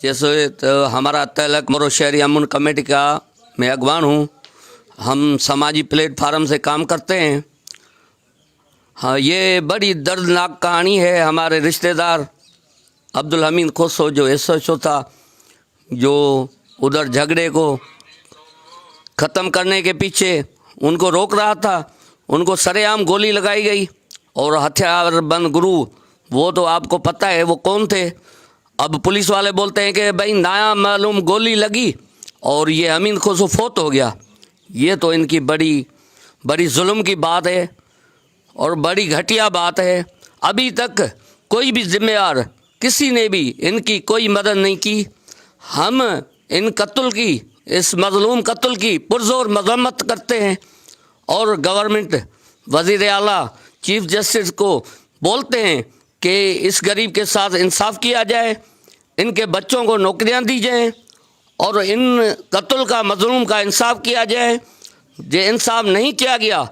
جیسے تو ہمارا تعلق مورو شہری امن کمیٹی کا میں اگوان ہوں. ہم سماجی پلیٹ فارم سے کام کرتے ہیں. ہاں، یہ بڑی دردناک کہانی ہے. ہمارے رشتہ دار عبدالحمید خسرو جو ایس ایچ او تھا، جو ادھر جھگڑے کو ختم کرنے کے پیچھے ان کو روک رہا تھا، ان کو سرے عام گولی لگائی گئی. اور ہتھیار بند گروہ، وہ تو آپ کو پتہ ہے وہ کون تھے. اب پولیس والے بولتے ہیں کہ بھائی نیا معلوم گولی لگی اور یہ امین خسرو فوت ہو گیا. یہ تو ان کی بڑی ظلم کی بات ہے اور بڑی گھٹیا بات ہے. ابھی تک کوئی بھی ذمہ دار کسی نے بھی ان کی کوئی مدد نہیں کی. ہم ان قتل کی، اس مظلوم قتل کی پرزور مذمت کرتے ہیں اور گورنمنٹ، وزیر اعلیٰ، چیف جسٹس کو بولتے ہیں کہ اس غریب کے ساتھ انصاف کیا جائے، ان کے بچوں کو نوکریاں دی جائیں اور ان قتل کا مظلوم کا انصاف کیا جائے. جو انصاف نہیں کیا گیا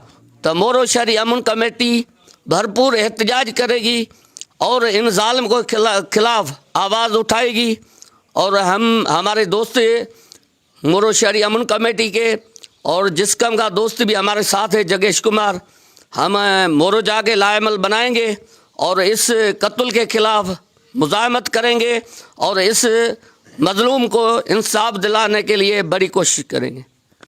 تو مورو شہری امن کمیٹی بھرپور احتجاج کرے گی اور ان ظالم کو خلاف آواز اٹھائے گی. اور ہمارے دوست مورو شہری امن کمیٹی کے اور جسکم کا دوست بھی ہمارے ساتھ ہے، جگیش کمار، ہم مورو جا کے لاعمل بنائیں گے اور اس قتل کے خلاف مزاحمت کریں گے اور اس مظلوم کو انصاف دلانے کے لیے بڑی کوشش کریں گے.